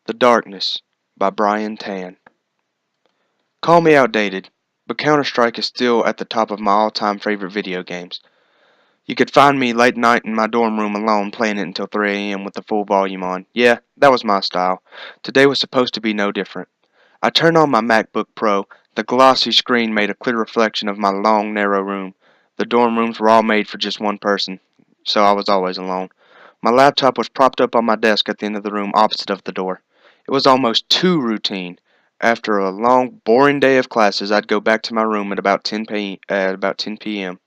The Darkness by Brian Tan. Call me outdated, but Counter-Strike is still at the top of my all-time favorite video games. You could find me late night in my dorm room alone playing it until 3 a.m. with the full volume on. Yeah, that was my style. Today was supposed to be no different. I turned on my MacBook Pro. The glossy screen made a clear reflection of my long, narrow room. The dorm rooms were all made for just one person, so I was always alone. My laptop was propped up on my desk at the end of the room opposite of the door. It was almost too routine. After a long, boring day of classes, I'd go back to my room at about 10 p.m.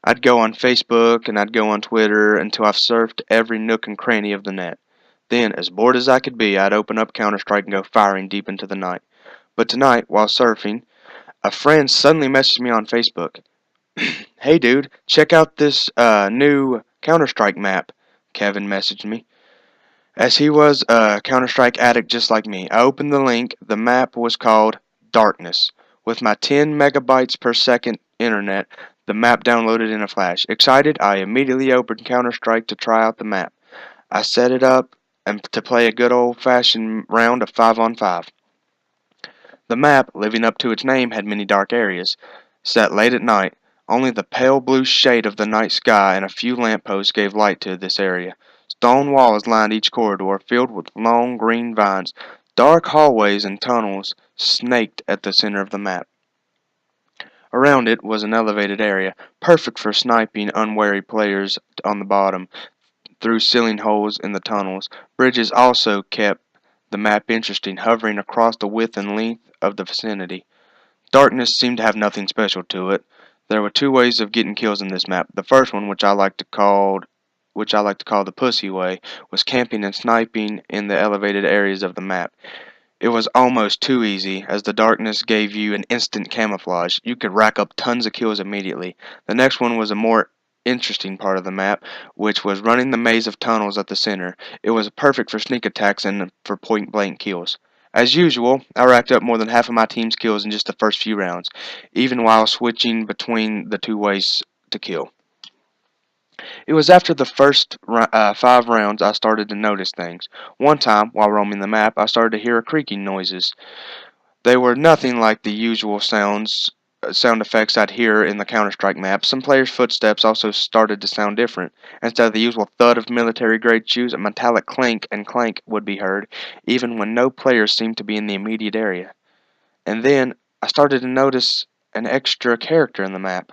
I'd go on Facebook and I'd go on Twitter until I've surfed every nook and cranny of the net. Then, as bored as I could be, I'd open up Counter-Strike and go firing deep into the night. But tonight, while surfing, a friend suddenly messaged me on Facebook. "Hey dude, check out this new Counter-Strike map," Kevin messaged me. As he was a Counter-Strike addict just like me, I opened the link. The map was called Darkness. With my 10 megabytes per second internet, the map downloaded in a flash. Excited, I immediately opened Counter-Strike to try out the map. I set it up and to play a good old-fashioned round of 5-on-5. The map, living up to its name, had many dark areas. Set late at night, only the pale blue shade of the night sky and a few lampposts gave light to this area. Stone walls lined each corridor, filled with long green vines. Dark hallways and tunnels snaked at the center of the map. Around it was an elevated area, perfect for sniping unwary players on the bottom, through ceiling holes in the tunnels. Bridges also kept the map interesting, hovering across the width and length of the vicinity. Darkness seemed to have nothing special to it. There were two ways of getting kills in this map. The first one, which I like to call the pussy way, was camping and sniping in the elevated areas of the map. It was almost too easy, as the darkness gave you an instant camouflage. You could rack up tons of kills immediately. The next one was a more interesting part of the map, which was running the maze of tunnels at the center. It was perfect for sneak attacks and for point-blank kills. As usual, I racked up more than half of my team's kills in just the first few rounds, even while switching between the two ways to kill. It was after the first 5 rounds I started to notice things. One time, while roaming the map, I started to hear creaking noises. They were nothing like the usual sound effects I'd hear in the Counter-Strike map. Some players' footsteps also started to sound different. Instead of the usual thud of military-grade shoes, a metallic clink and clank would be heard, even when no players seemed to be in the immediate area. And then I started to notice an extra character in the map.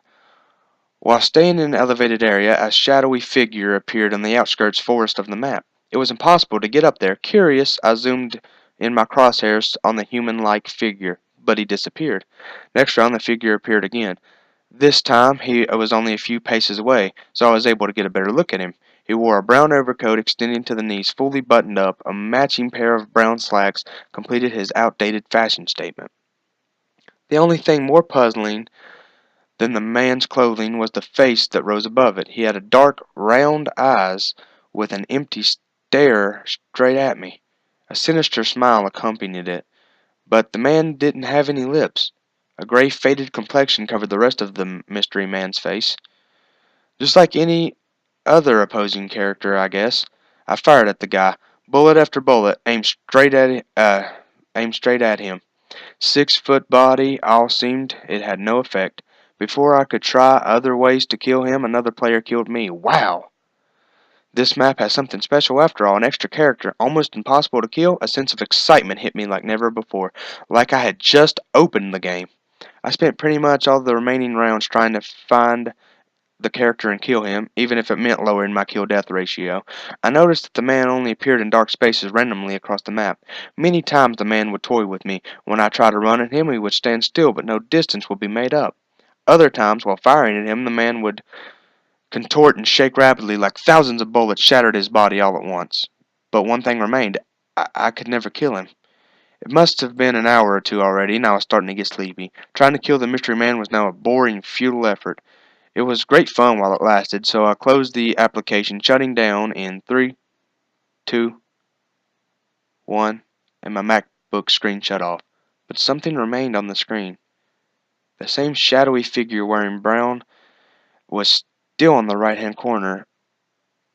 While staying in an elevated area, a shadowy figure appeared on the outskirts forest of the map. It was impossible to get up there. Curious, I zoomed in my crosshairs on the human-like figure, but he disappeared. Next round, the figure appeared again. This time, he was only a few paces away, so I was able to get a better look at him. He wore a brown overcoat extending to the knees, fully buttoned up. A matching pair of brown slacks completed his outdated fashion statement. The only thing more puzzling than the man's clothing was the face that rose above it. He had dark, round eyes with an empty stare straight at me. A sinister smile accompanied it, but the man didn't have any lips. A gray, faded complexion covered the rest of the mystery man's face. Just like any other opposing character, I guess. I fired at the guy. Bullet after bullet aimed straight at him. 6-foot body, all seemed it had no effect. Before I could try other ways to kill him, another player killed me. Wow! This map has something special after all, an extra character, almost impossible to kill. A sense of excitement hit me like never before, like I had just opened the game. I spent pretty much all the remaining rounds trying to find the character and kill him, even if it meant lowering my kill-death ratio. I noticed that the man only appeared in dark spaces randomly across the map. Many times the man would toy with me. When I tried to run at him, he would stand still, but no distance would be made up. Other times, while firing at him, the man would contort and shake rapidly like thousands of bullets shattered his body all at once. But one thing remained. I could never kill him. It must have been an hour or two already, and I was starting to get sleepy. Trying to kill the mystery man was now a boring, futile effort. It was great fun while it lasted, so I closed the application, shutting down in 3, 2, 1, and my MacBook screen shut off. But something remained on the screen. The same shadowy figure wearing brown was still on the right-hand corner.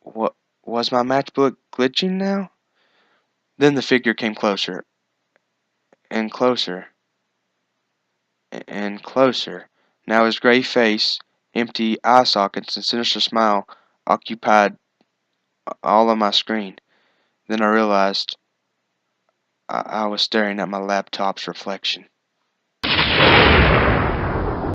What was my MacBook glitching now? Then the figure came closer, and closer, and closer. Now his gray face, empty eye sockets, and sinister smile occupied all of my screen. Then I realized I was staring at my laptop's reflection.